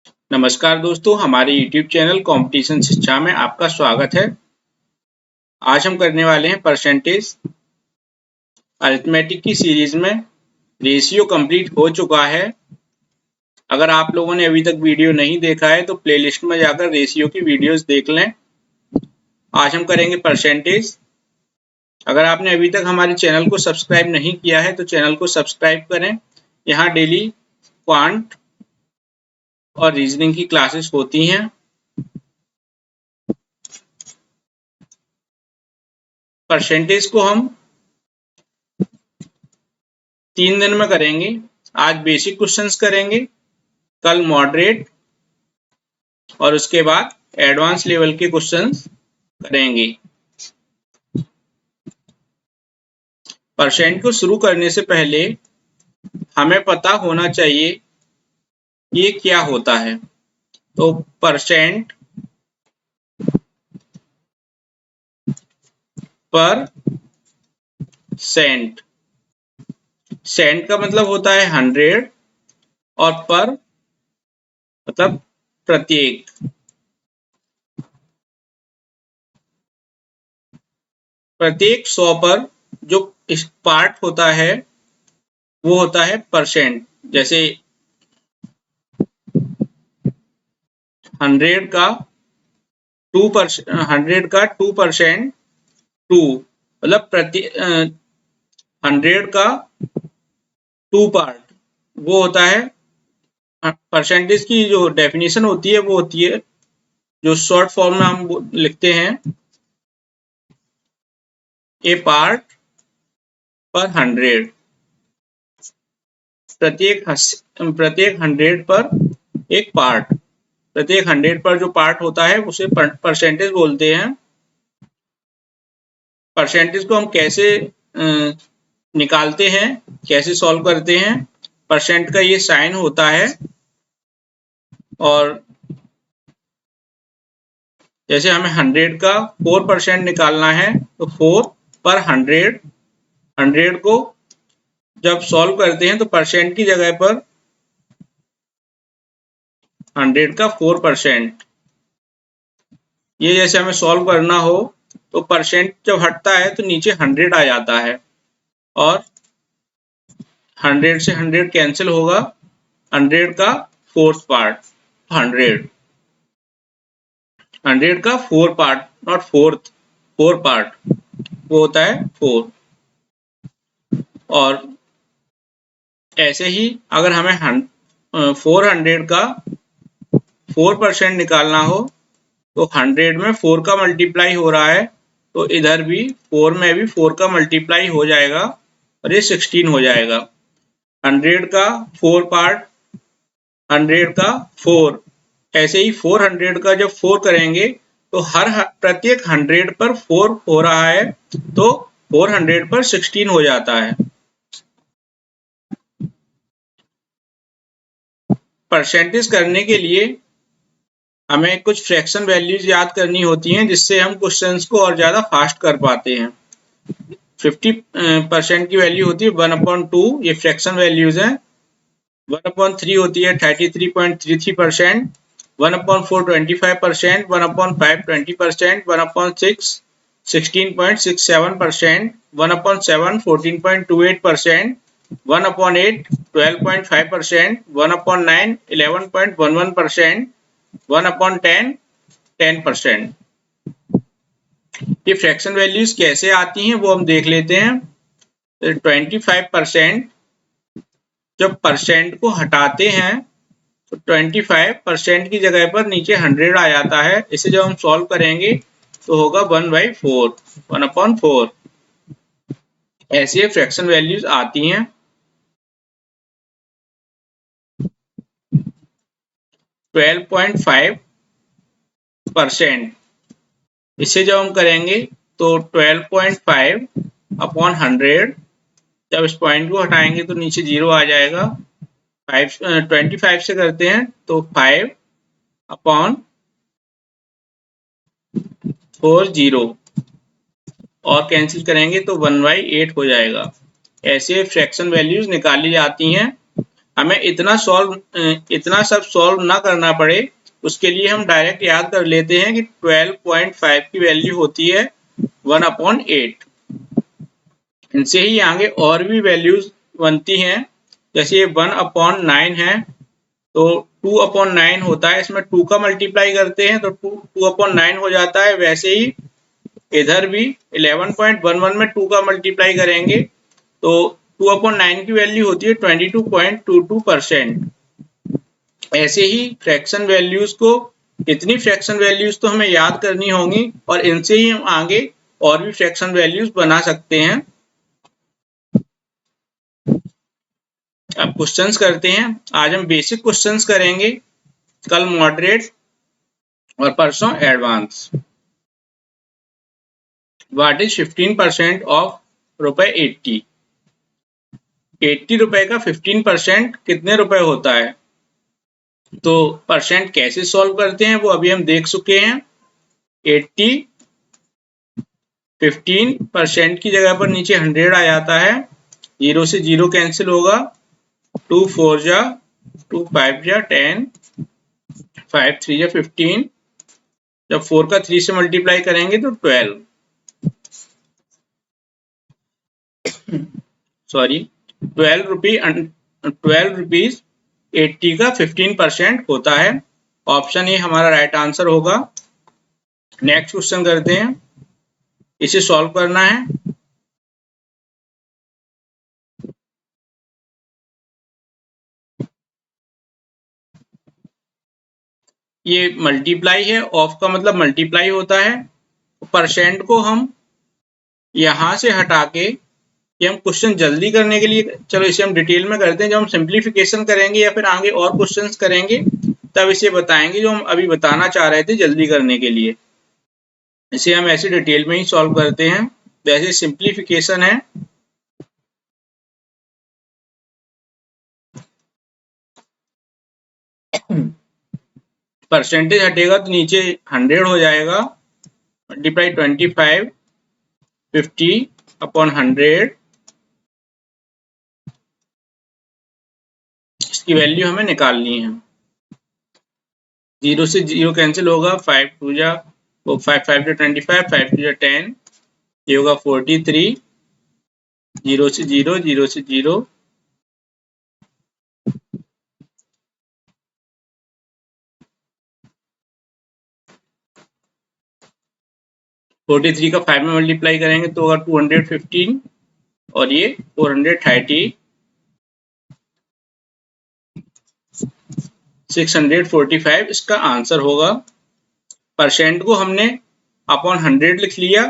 नमस्कार दोस्तों, हमारे YouTube चैनल कंपटीशन शिक्षा में आपका स्वागत है। आज हम करने वाले हैं परसेंटेज अरिथमेटिक की सीरीज में। रेशियो कंप्लीट हो चुका है। अगर आप लोगों ने अभी तक वीडियो नहीं देखा है तो प्लेलिस्ट में जाकर रेशियो की वीडियोस देख लें। आज हम करेंगे परसेंटेज। अगर आपने अभी तक हमारे चैनल को सब्सक्राइब नहीं किया है तो चैनल को सब्सक्राइब करें। यहाँ डेली क्वांट और रीजनिंग की क्लासेस होती हैं। परसेंटेज को हम 3 दिन में करेंगे। आज बेसिक क्वेश्चंस करेंगे, कल मॉडरेट और उसके बाद एडवांस लेवल के क्वेश्चंस करेंगे। परसेंट को शुरू करने से पहले हमें पता होना चाहिए ये क्या होता है। तो परसेंट पर सेंट, सेंट का मतलब होता है 100 और पर मतलब प्रत्येक। प्रत्येक 100 पर जो पार्ट होता है वो होता है परसेंट। जैसे 100 का 2% 2 मतलब प्रति 100 का 2 पार्ट वो होता है। परसेंटेज की जो डेफिनेशन होती है वो होती है, जो शॉर्ट फॉर्म में हम लिखते हैं, ए पार्ट पर 100। प्रत्येक 100 पर एक पार्ट, प्रत्येक 100 पर जो पार्ट होता है उसे परसेंटेज बोलते हैं। परसेंटेज को हम कैसे निकालते हैं, कैसे सॉल्व करते हैं। परसेंट का ये साइन होता है और जैसे हमें 100 का 4% निकालना है तो 4 पर 100 को जब सॉल्व करते हैं तो परसेंट की जगह पर 100 का 4%, ये जैसे हमें सॉल्व करना हो तो परसेंट जब हटता है तो नीचे 100 आ जाता है और 100 से 100 कैंसिल होगा। 100 का 4th पार्ट 100 का 4 पार्ट, नॉट 4 पार्ट, वो होता है 4। और ऐसे ही अगर हमें 400 का 4% निकालना हो तो 100 में 4 का मल्टीप्लाई हो रहा है तो इधर भी 4 में भी 4 का मल्टीप्लाई हो जाएगा और ये 16 हो जाएगा। 100 का 4 पार्ट, 100 का 4, ऐसे ही 400 का जब 4 करेंगे तो प्रत्येक 100 पर 4 हो रहा है तो 400 पर 16 हो जाता है। परसेंटेज करने के लिए हमें कुछ फ्रैक्शन वैल्यूज याद करनी होती हैं जिससे हम क्वेश्चंस को और ज़्यादा फास्ट कर पाते हैं। 50% की वैल्यू होती है 1/2, ये फ्रैक्शन वैल्यूज हैं। 1/3 होती है 33.33%, 1/4 25%, 1/5 20%, 1/6 16.67%, 1/7 14.28%, 1/8 12.5%, 1/9 11.11%, 1/10 10%। ये फ्रैक्शन वैल्यूज कैसे आती हैं वो हम देख लेते हैं। 25% जब परसेंट को हटाते हैं तो 25% की जगह पर नीचे 100 आ जाता है। इसे जब हम सॉल्व करेंगे तो होगा 1/4, 1/4। ऐसे फ्रैक्शन वैल्यूज आती हैं। 12.5%, इसे जब हम करेंगे तो 12.5/100, जब इस पॉइंट को हटाएंगे तो नीचे 0 आ जाएगा। 25 से करते हैं तो 5/40 और कैंसिल करेंगे तो 1/8 हो जाएगा। ऐसे फ्रैक्शन वैल्यूज निकाली जाती हैं हमें इतना सब सॉल्व ना करना पड़े, उसके लिए हम डायरेक्ट याद कर लेते हैं कि 12.5 की वैल्यू होती है 1/8। इनसे ही आगे और भी वैल्यूज बनती हैं, जैसे ये 1/9 है तो 2/9 होता है, इसमें 2 का मल्टीप्लाई करते हैं तो 2/9 हो जाता है। वैसे ही इधर भी 11.11 में 2 का मल्टीप्लाई करेंगे तो 2/9 की वैल्यू होती है 22.22%। ऐसे ही फ्रैक्शन वैल्यूज को, इतनी फ्रैक्शन वैल्यूज तो हमें याद करनी होंगी और इनसे ही हम आगे और भी फ्रैक्शन वैल्यूज बना सकते हैं। अब क्वेश्चंस करते हैं। आज हम बेसिक क्वेश्चंस करेंगे, कल मॉडरेट और परसों एडवांस। What is 15% of ₹80? 80 रुपए का 15% कितने रुपए होता है? तो परसेंट कैसे सॉल्व करते हैं वो अभी हम देख चुके हैं। 80 15% की जगह पर नीचे 100 आ जाता है, 0 से 0 कैंसिल होगा, 2 4 जा 2 5 जा 10, 5 3 जा 15, जब 4 का 3 से मल्टीप्लाई करेंगे तो 12, सॉरी 12 रुपीज 80 का 15% होता है। ऑप्शन ए हमारा राइट आंसर होगा। नेक्स्ट क्वेश्चन करते हैं, इसे सॉल्व करना है। ये मल्टीप्लाई है, ऑफ का मतलब मल्टीप्लाई होता है। परसेंट को हम यहां से हटा के, ये हम क्वेश्चन जल्दी करने के लिए, चलो इसे हम डिटेल में करते हैं। जब हम सिंप्लीफिकेशन करेंगे या फिर आगे और क्वेश्चंस करेंगे तब इसे बताएंगे, जो हम अभी बताना चाह रहे थे जल्दी करने के लिए। इसे हम ऐसे डिटेल में ही सॉल्व करते हैं। वैसे सिंप्लीफिकेशन है, परसेंटेज हटेगा तो नीचे 100 हो जाएगा, मल्टीप्लाई 25 50/100। इसकी वैल्यू हमें निकालनी है। 0 से 0 कैंसिल होगा, 5 2 जा 5 5 जा 25, 5 2 जा 10, ये होगा 43, 0 से 0 0 से 0, 43 का 5 में मल्टीप्लाई करेंगे तो होगा 215 और ये 430, 645 इसका आंसर होगा। परसेंट को हमने अपॉन 100 लिख लिया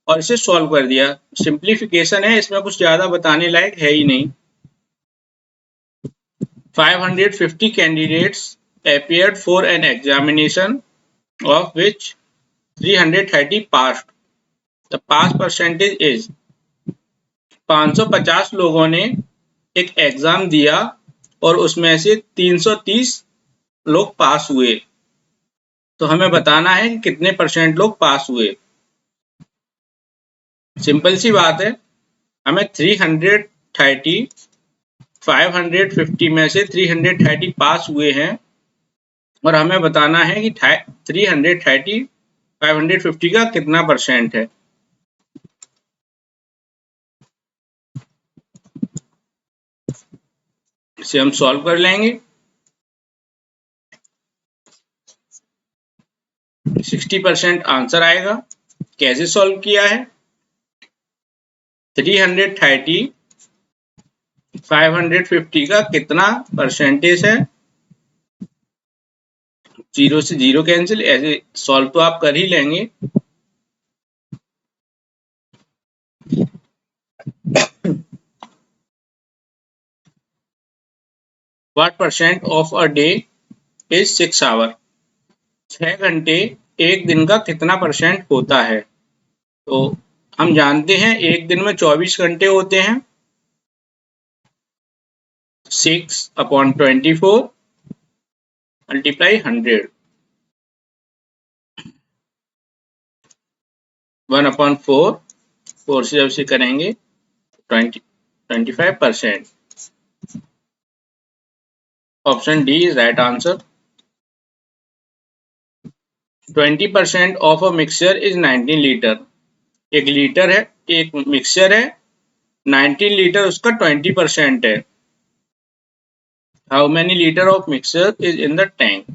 और इसे सॉल्व कर दिया। सिंप्लीफिकेशन है, इसमें कुछ ज्यादा बताने लायक है ही नहीं। 550 candidates appeared for an examination of which 330 passed. The pass percentage is 550 लोगों ने एक एग्जाम दिया और उसमें से 330 लोग पास हुए, तो हमें बताना है कि कितने परसेंट लोग पास हुए। सिंपल सी बात है, हमें 330 550 में से 330 पास हुए हैं और हमें बताना है कि 330 550 का कितना परसेंट है। इसे हम सॉल्व कर लेंगे। 60% आंसर आएगा। कैसे सॉल्व किया है? 330 550 का कितना परसेंटेज है, 0 से 0 कैंसिल, ऐसे सॉल्व तो आप कर ही लेंगे। What percent of a day is 6 hour? 6 घंटे एक दिन का कितना परसेंट होता है? तो हम जानते हैं एक दिन में 24 घंटे होते हैं। 6/24 मल्टीप्लाई 100, 1/4, 4 से जब से करेंगे 25%। Option D is right answer. 20% of a mixture is 19 litre. एक लीटर है, एक मिक्सचर है, 19 लीटर उसका 20% है। How many litre of mixture is in the tank.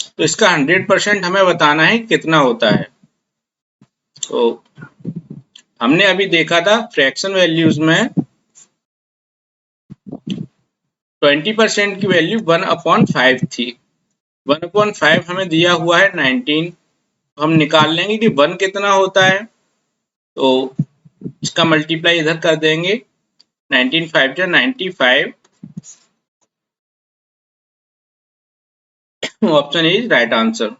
तो इसका 100% हमें बताना है कितना होता है। तो हमने अभी देखा था फ्रैक्शन वैल्यूज में 20% की वैल्यू 1/5 थी। 1/5 हमें दिया हुआ है 19। हम निकाल लेंगे कि 1 कितना होता है, तो इसका मल्टीप्लाई इधर कर देंगे। 19 5 जा 95। Option is right answer.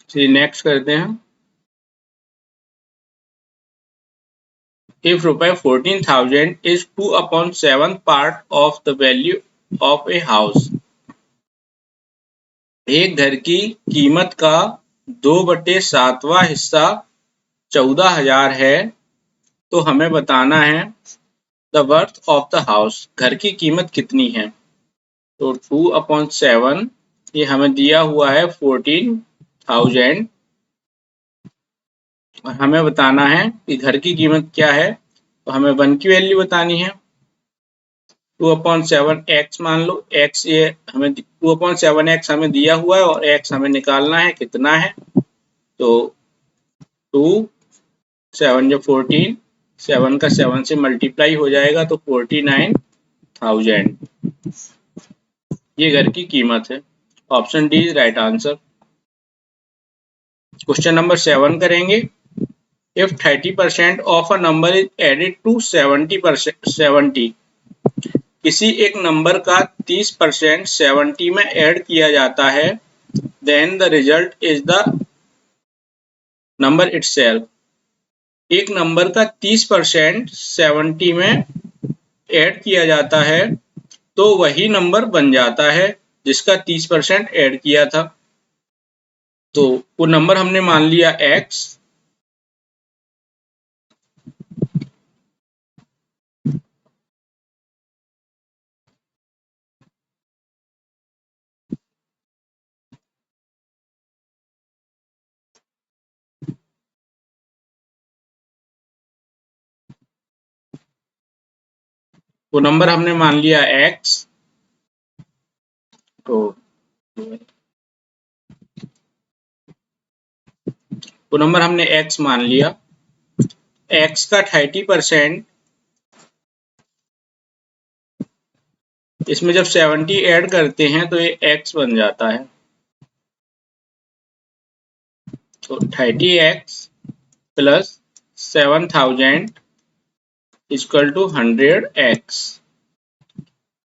चलिए नेक्स्ट करते हैं। If रुपए 14,000 is 2/7 part of the value of a house, एक घर की कीमत का 2/7वां हिस्सा 14,000 है, तो हमें बताना है the worth of the house, घर की कीमत कितनी है। तो 2/7 ये हमें दिया हुआ है 14,000 और हमें बताना है कि घर की कीमत क्या है। तो हमें 1 की वैल्यू बतानी है। 2/7 x मान लो, x ये हमें 2/7 x हमें दिया हुआ है और x हमें निकालना है कितना है। तो 2 7 जो 14, 7 का 7 से मल्टीप्लाई हो जाएगा तो 49,000 ये घर की कीमत है। Option D is right answer. Question number 7 करेंगे। If 30% of a number is added to 70%, किसी एक नंबर का 30% 70 में ऐड किया जाता है, then the result is the number itself. एक नंबर का 30% 70 में ऐड किया जाता है तो वही नंबर बन जाता है जिसका 30% ऐड किया था। तो वो नंबर हमने मान लिया x। वो नंबर हमने मान लिया x। तो वो नंबर हमने x मान लिया। x का 30% इसमें जब 70 ऐड करते हैं तो ये x बन जाता है। तो 30x plus 7,000 equal to 100x।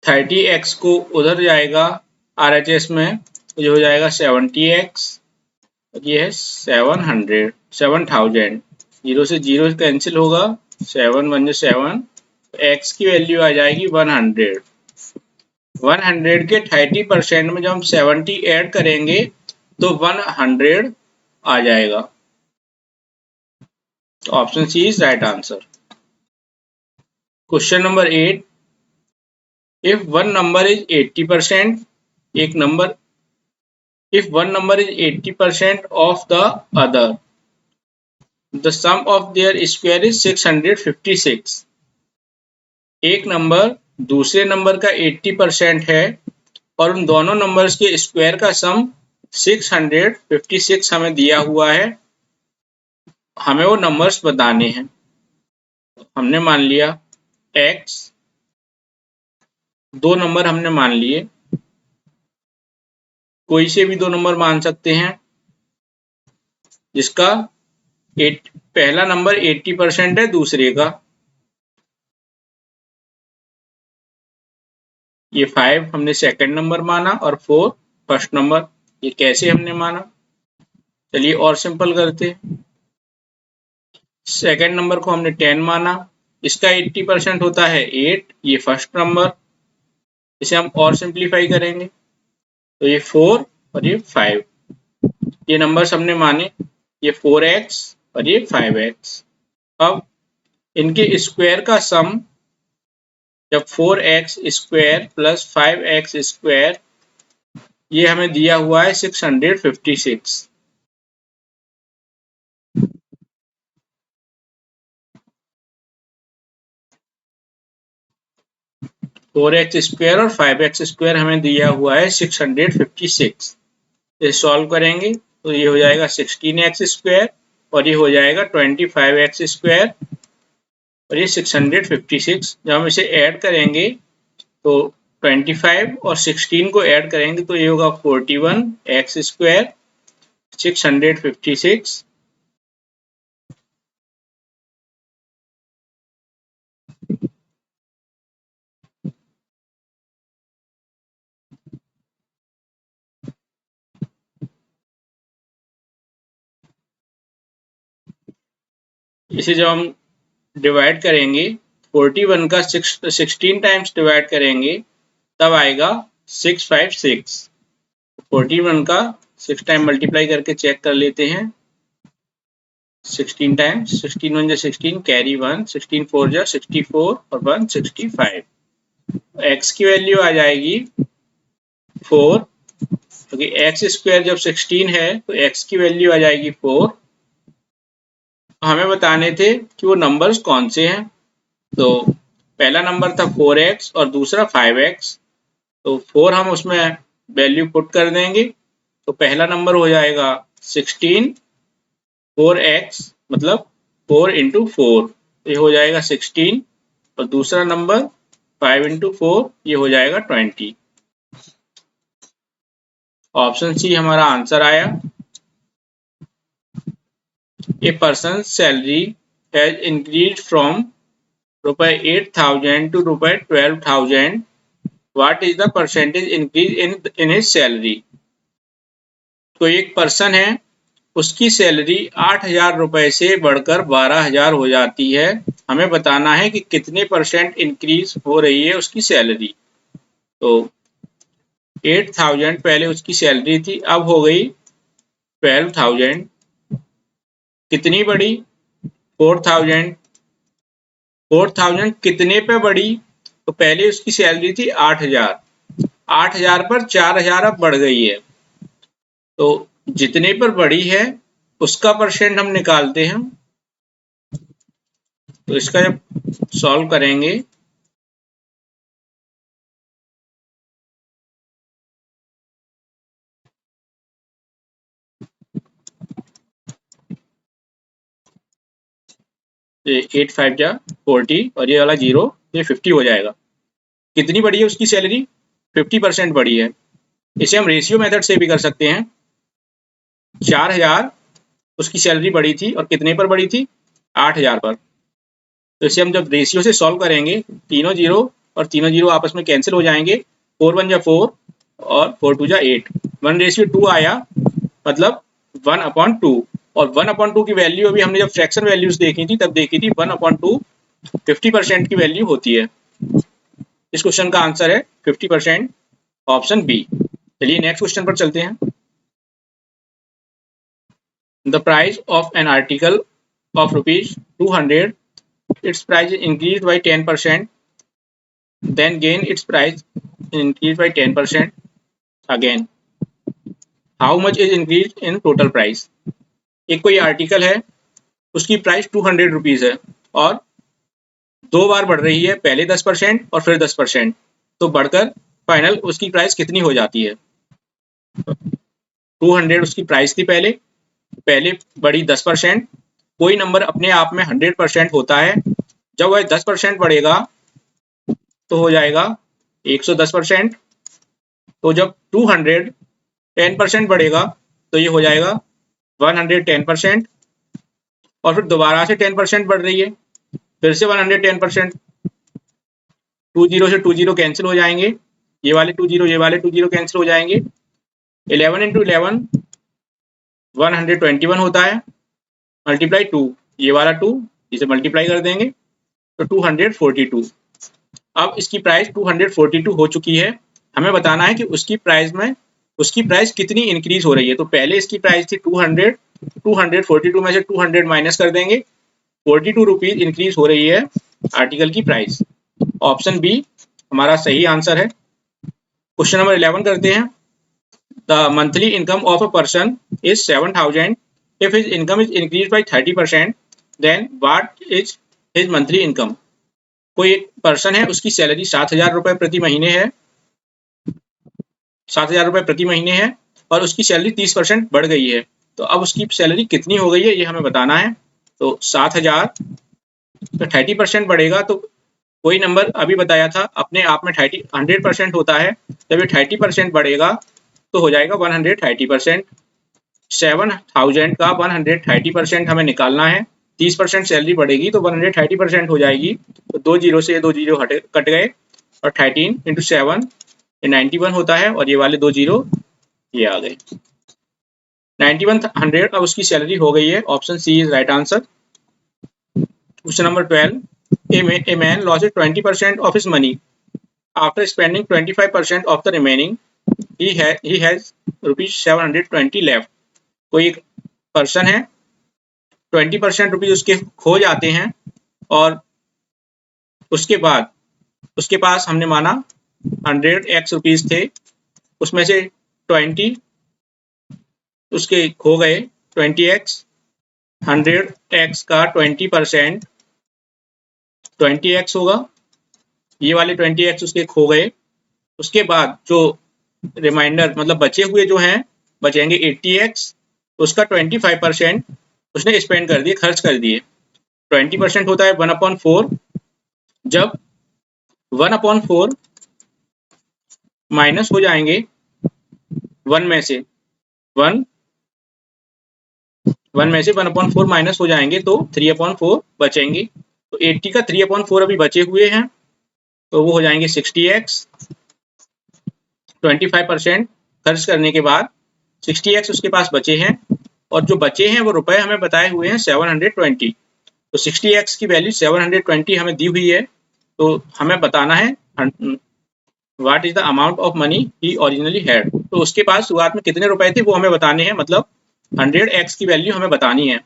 30x को उधर जाएगा RHS में, तो ये हो जाएगा 70x और ये है 7,000। जीरो से जीरो कैंसिल होगा, 7 1 7, x की वैल्यू आ जाएगी 100। 100 के 30% में जब हम 70 ऐड करेंगे तो 100 आ जाएगा। Option C is right answer. Question number 8। If one number is 80%, एक number if one number is 80% of the other, the sum of their square is 656। एक नंबर दूसरे नंबर का 80% है और उन दोनों नंबर्स के स्क्वायर का सम 656 हमें दिया हुआ है। हमें वो नंबर्स बताने हैं। हमने मान लिया x, दो नंबर हमने मान लिए, कोई से भी दो नंबर मान सकते हैं जिसका पहला नंबर 80% है दूसरे का। ये 5 हमने सेकंड नंबर माना और 4 फर्स्ट नंबर। ये कैसे हमने माना, चलिए और सिंपल करते। सेकंड नंबर को हमने 10 माना, इसका 80% होता है 8, ये फर्स्ट नंबर। इसे हम और सिंप्लीफाई करेंगे तो ये 4 और ये 5, ये नंबर्स हमने माने, ये 4x और ये 5x। अब इनके स्क्वायर का सम जब 4x² प्लस 5x², ये हमें दिया हुआ है 656। 4x² और 5x² हमें दिया हुआ है 656। इसे सॉल्व करेंगे तो ये हो जाएगा 16x² और ये हो जाएगा 25x² और ये 656। जब हम इसे ऐड करेंगे तो 25 और 16 को ऐड करेंगे तो ये होगा 41x², 656 इसे जब हम डिवाइड करेंगे 41 का 16 टाइम्स डिवाइड करेंगे तब आएगा 656। 41 का 6 टाइम मल्टीप्लाई करके चेक कर लेते हैं। 16 टाइम्स, 16 1 16, कैरी 1, 16 4 64 और 1 65। x की वैल्यू आ जाएगी 4, क्योंकि x² जब 16 है तो x की वैल्यू आ जाएगी 4। हमें बताने थे कि वो नंबर्स कौन से हैं। तो पहला नंबर था 4x और दूसरा 5x। तो 4 हम उसमें वैल्यू पुट कर देंगे तो पहला नंबर हो जाएगा 16, 4x मतलब 4 × 4, ये हो जाएगा 16 और दूसरा नंबर 5 × 4, ये हो जाएगा 20। ऑप्शन सी हमारा आंसर आया। A person salary has increase from ₹8,000 to ₹12,000. What is the percentage increase in his salary? तो एक पर्सन है, उसकी सैलरी 8,000 रुपए से बढ़कर 12,000 हो जाती है। हमें बताना है कि कितने % इंक्रीज हो रही है उसकी सैलरी। तो 8,000 पहले उसकी सैलरी थी, अब हो गई 12,000। कितनी बढ़ी? 4,000। 4,000 कितने पे बढ़ी? तो पहले उसकी सैलरी थी 8,000, 8,000 पर 4,000 अब बढ़ गई है। तो जितने पर बढ़ी है उसका % हम निकालते हैं। तो इसका जब सॉल्व करेंगे ये 8 5 जा 40 और ये वाला 0, ये 50 हो जाएगा। कितनी बढ़ी है उसकी सैलरी? 50% बढ़ी है। इसे हम रेशियो मेथड से भी कर सकते हैं। 4,000 उसकी सैलरी बढ़ी थी और कितने पर बढ़ी थी? 8,000 पर। तो इसे हम जब रेशियो से सॉल्व करेंगे, तीनों 0 और तीनों 0 आपस में कैंसिल हो जाएंगे। 4 1 जा 4 और 4 2 जा 8, 1:2 आया, मतलब 1/2। और 1/2 की वैल्यू अभी हमने जब फ्रैक्शन वैल्यूज देखी थी तब देखी थी 1/2 50% की वैल्यू होती है। इस क्वेश्चन का आंसर है 50%, ऑप्शन बी। चलिए नेक्स्ट क्वेश्चन पर चलते हैं। The price of an article of ₹200, its price is increased by 10%, then gain its price increased by 10% again. How much is increased in total price? एक कोई article है, उसकी price 200 rupees है और 2 बार बढ़ रही है, पहले 10% और फिर 10%। तो बढ़कर फाइनल उसकी प्राइस कितनी हो जाती है? 200 उसकी प्राइस थी पहले बढ़ी 10%। कोई नंबर अपने आप में 100% होता है, जब वह 10% बढ़ेगा तो हो जाएगा 110%। तो जब 200 10% बढ़ेगा तो ये हो जाएगा 110%। और फिर दोबारा से 10% बढ़ रही है, फिर से 110%। 20 से 20 कैंसिल हो जाएंगे, ये वाले 20 ये वाले 20 कैंसिल हो जाएंगे। 11 × 11 121 होता है, मल्टीप्लाई 2, ये वाला 2 इसे मल्टीप्लाई कर देंगे तो 242। अब इसकी प्राइस 242 हो चुकी है। हमें बताना है कि उसकी प्राइस कितनी इंक्रीज हो रही है। तो पहले इसकी प्राइस थी 200, 242 में से 200 माइनस कर देंगे, 42 रुपीज इंक्रीज हो रही है आर्टिकल की प्राइस। ऑप्शन बी हमारा सही आंसर है। क्वेश्चन नंबर 11 करते हैं। The monthly income of a person is 7,000 if his income is increase by 30%, then what is his monthly income. कोई एक पर्सन है, उसकी सैलरी 7,000 रुपए प्रति महीने है, 7,000 रुपए प्रति महीने है, और उसकी सैलरी 30% बढ़ गई है। तो अब उसकी सैलरी कितनी हो गई है ये हमें बताना है। तो 7,000 तो 30% बढ़ेगा, तो कोई नंबर अभी बताया था अपने आप में 100% होता है। जब ये 30% बढ़ेगा तो हो जाएगा 130%। 7,000 का 130% हमें निकालना है। 30% सैलरी बढ़ेगी तो 130% हो जाएगी। तो 2 जीरो से ये 2 जीरो कट गए, और 13 इंटू 7 ये 91 होता है, और ये वाले 2 जीरो ये आ गए। 9100 अब उसकी सैलरी हो गई है। Option C is right answer. Question number 12, a man loses 20% of his money after spending 25% of the remaining. He has rupees 720 left. कोई एक पर्सन है, 20% रुपीज उसके खो जाते हैं, और उसके बाद उसके पास हमने माना 100x रुपीज थे, उसमें से 20 उसके खो गए। 20x 100x का 20% 20x होगा। ये वाले 20x उसके खो गए। उसके बाद जो रिमाइंडर मतलब बचे हुए जो हैं बचेंगे 80x, उसका 25% उसने स्पेंड कर दिए, खर्च कर दिए। 20% होता है 1/4। जब 1/4 माइनस हो जाएंगे 1 में से 1/4 माइनस हो जाएंगे तो 3/4 बचेंगे। तो 80 का 3/4 अभी बचे हुए हैं, तो वो हो जाएंगे 60x। 25% खर्च करने के बाद 60x उसके पास बचे हैं, और जो बचे हैं वो रुपए हमें बताए हुए हैं 720। तो 60x की वैल्यू 720 हमें दी हुई है, तो हमें बताना है what is the amount of money he originally had. तो उसके पास शुरुआत में कितने रुपए थे वो हमें बताने हैं, मतलब 100x की वैल्यू हमें बतानी है।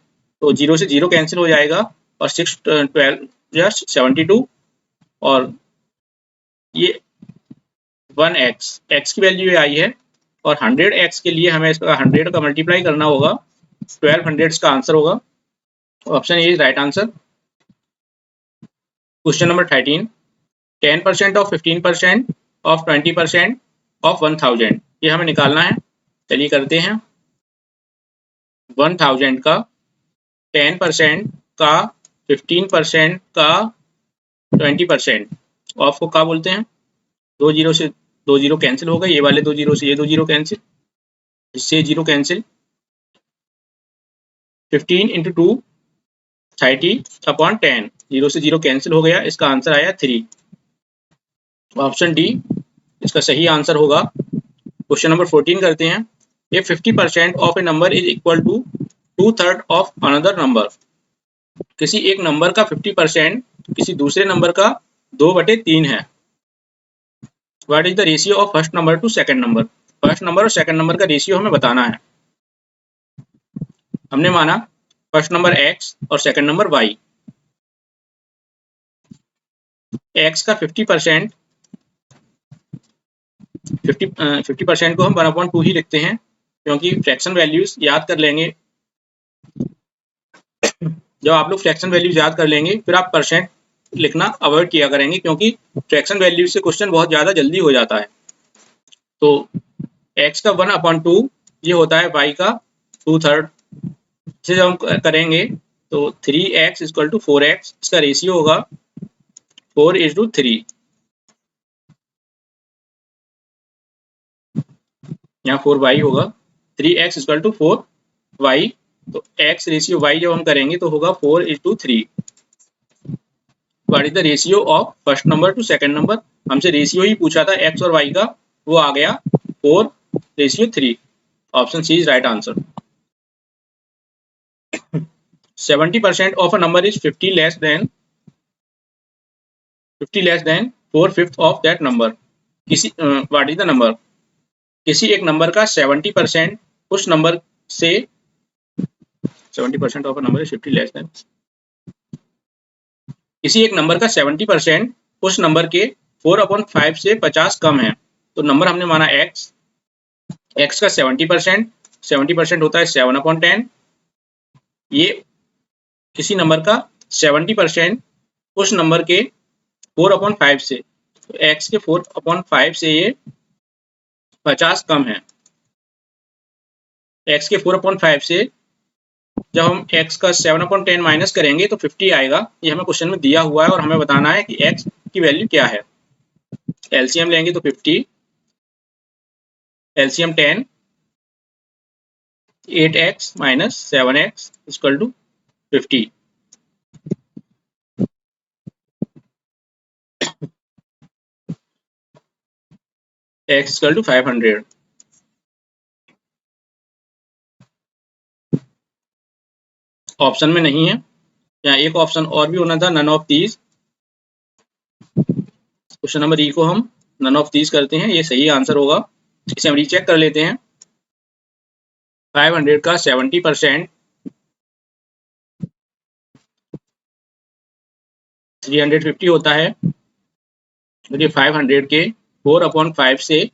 तो 0 से 0 कैंसिल हो जाएगा, और 6 12 72, और ये 1x x की वैल्यू आई है, और 100x के लिए हमें इसका 100 का मल्टीप्लाई करना होगा। 1200 का आंसर होगा। Option A is right answer. Question number 13, 10% of 15% of 20% of 1000, ये हमें निकालना है। चलिए करते हैं। 1000 का 10% का 15% का 20% ऑफ को क्या बोलते हैं? 2 जीरो से 2 जीरो कैंसिल हो गए, ये वाले 2 जीरो से ये 2 जीरो कैंसिल, इससे 0 कैंसिल। 15 इंटू 2 30/10, 0 से 0 कैंसिल हो गया, इसका आंसर आया 3। ऑप्शन डी इसका सही आंसर होगा। क्वेश्चन नंबर 14 करते हैं। ये 50% of a number is equal to 2/3 of another number. किसी एक नंबर का 50% किसी दूसरे नंबर का 2/3 है। What is the ratio of first number two second number. First number और सेकंड नंबर का रेशियो हमें बताना है। हमने माना फर्स्ट नंबर x और सेकंड नंबर y। x का 50% 50% को हम 1/2 ही लिखते हैं, क्योंकि फ्रैक्शन वैल्यूज याद कर लेंगे। जब आप लोग फ्रैक्शन वैल्यूज याद कर लेंगे फिर आप परसेंट लिखना अवॉइड किया करेंगे, क्योंकि फ्रैक्शन वैल्यूज से क्वेश्चन बहुत ज़्यादा जल्दी हो जाता है। तो x का 1/2 ये होता है y का 2/3 से जब हम करेंगे तो 3x इक्वल टू 4x, इसका रेशियो होगा 4:3। यहाँ 4y होगा, 3x इक्वल टू 4y, तो x रेशियो y जब हम करेंगे तो होगा 4:3। What is the ratio of first number two second number. हमसे रेशियो ही पूछा था x और y का, वो आ गया 4:3। Option C is right answer. 70% of a number is 50 less than 4/5 of that number. किसी व्हाट इज द नंबर। किसी एक नंबर का 70% उस नंबर से 70% of a number is 50 less than. किसी एक नंबर का 70% उस नंबर के 4/5 से 50 कम है। तो नंबर हमने माना x का 70% होता है 7/10। ये किसी नंबर का 70% उस नंबर के 4/5 से, तो x के 4/5 से ये 50 कम है। x के 4/5 से जब हम x का 7/10 माइनस करेंगे तो 50 आएगा। ये हमें क्वेश्चन में दिया हुआ है और हमें बताना है कि x की वैल्यू क्या है। एलसीएम लेंगे तो 50, LCM 10, 8x minus 7x equal to 50। x equal to 500। Option में नहीं है, यहाँ एक ऑप्शन और भी होना था, none of these. Question number E को हम नन ऑफ दीज करते हैं, ये सही आंसर होगा। इसे हम रीचेक कर लेते हैं। 500 का 70% 350 होता है। और ये 500 के 4/5 से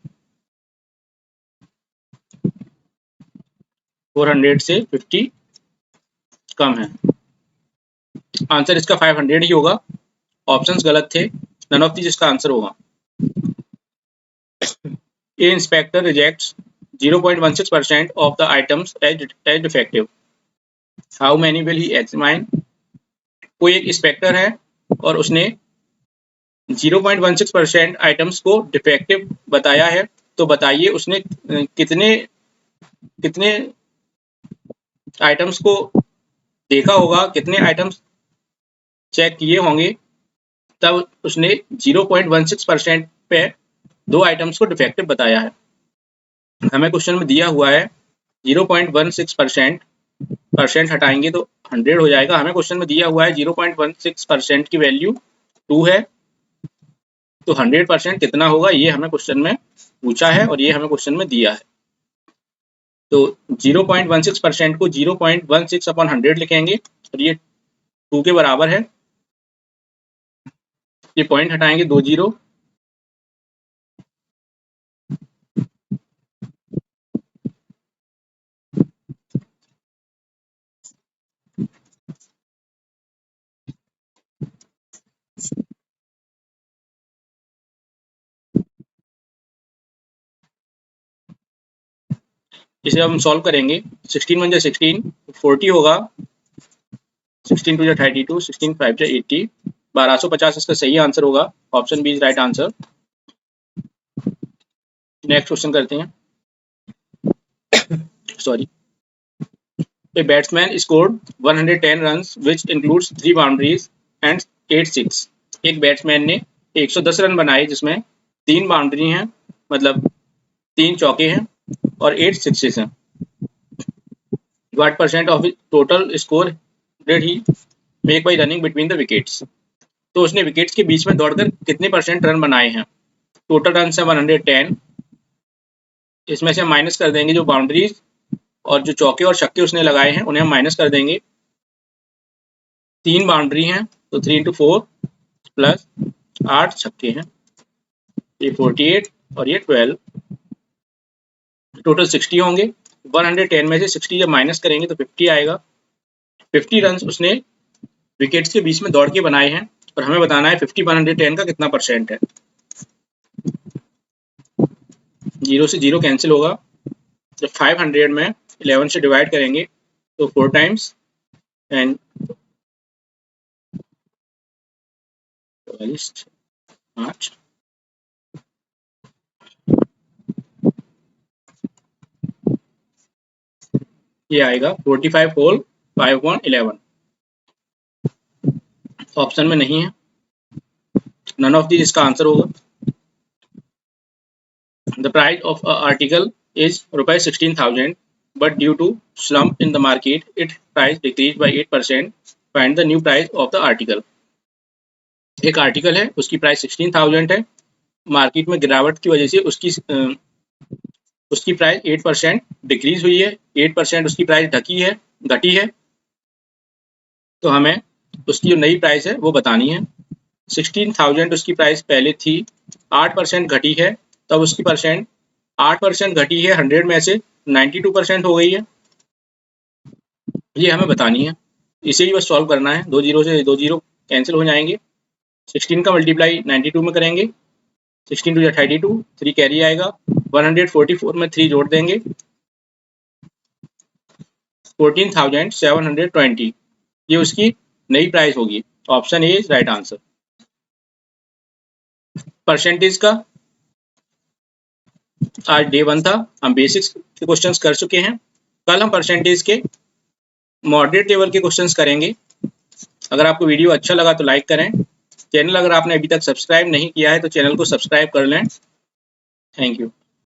400 से 50 कम है। आंसर इसका 500 ही होगा। ऑप्शंस गलत थे, नन ऑफ दीज इसका आंसर होगा। ए inspector rejects 0.16% of the items as defective. How many will he examine? कोई एक इंस्पेक्टर है और उसने 0.16% आइटम्स को डिफेक्टिव बताया है। तो बताइए उसने कितने कितने आइटम्स को देखा होगा, कितने आइटम्स चेक किए होंगे, तब उसने 0.16% पे 2 आइटम्स को डिफेक्टिव बताया है। हमें क्वेश्चन में दिया हुआ है 0.16% हटाएंगे तो 100 हो जाएगा। हमें क्वेश्चन में दिया हुआ है 0.16% की वैल्यू 2 है, तो 100% कितना होगा ये हमें क्वेश्चन में पूछा है और ये हमें क्वेश्चन में दिया है। तो 0.16% को 0.16/100 लिखेंगे और ये 2 के बराबर है। ये पॉइंट हटाएंगे 2 जीरो, इसे हम सॉल्व करेंगे। 16 1 16 40 होगा, 16 2 32, 16 5 80, 1250 इसका सही आंसर होगा। Option B is right answer. Next question करते हैं। Sorry, a batsman scored 110 runs which includes 3 boundaries and 8 six. एक बैट्समैन ने 110 रन बनाए जिसमें 3 बाउंड्री हैं, मतलब 3 चौके हैं और 8 सिक्सेस हैं। What percent of his total score did he make by running between the wickets? तो उसने विकेट्स के बीच में दौड़कर कितने % रन बनाए हैं। टोटल रन है 110, इसमें से हम माइनस कर देंगे जो बाउंड्रीज और जो चौके और छक्के उसने लगाए हैं उन्हें हम माइनस कर देंगे। 3 बाउंड्री हैं तो 3 × 4 प्लस 8 छक्के हैं, ये 48 और ये 12, टोटल 60 होंगे। 110 में से 60 जब माइनस करेंगे तो 50 आएगा। 50 रन उसने विकेट्स के बीच में दौड़ के बनाए हैं और हमें बताना है 50 110 का कितना % है। 0 से 0 कैंसिल होगा। जब 500 में 11 से डिवाइड करेंगे तो 4 टाइम्स एंड 5 ये आएगा 45 होल 5/11। ऑप्शन में नहीं है, नन ऑफ दीज इसका आंसर होगा। The price of an article is ₹16,000, but due to slump in the market, its price decreased by 8%. Find the new price of the article. एक article है, उसकी price 16,000 है, market में गिरावट की वजह से उसकी प्राइस 8% डिक्रीज हुई है, 8% उसकी प्राइस घटी है। तो हमें उसकी जो नई प्राइस है वो बतानी है। 16,000 उसकी प्राइस पहले थी, 8% घटी है, तब उसकी परसेंट 8% घटी है 100 में से 92% हो गई है। ये हमें बतानी है, इसे ही बस सॉल्व करना है। 2 जीरो से 2 जीरो कैंसिल हो जाएंगे, 16 का मल्टीप्लाई 92 में करेंगे, 16 टू 32, 3 कैरी आएगा, 144 में 3 जोड़ देंगे, 14,720, ये उसकी नई प्राइस होगी। Option A is right answer. Percentage का आज डे 1 था, हम बेसिक्स के क्वेश्चंस कर चुके हैं। कल हम परसेंटेज के मॉडरेट टेबल के क्वेश्चंस करेंगे। अगर आपको वीडियो अच्छा लगा तो लाइक करें। चैनल अगर आपने अभी तक सब्सक्राइब नहीं किया है तो चैनल को सब्सक्राइब कर लें। Thank you.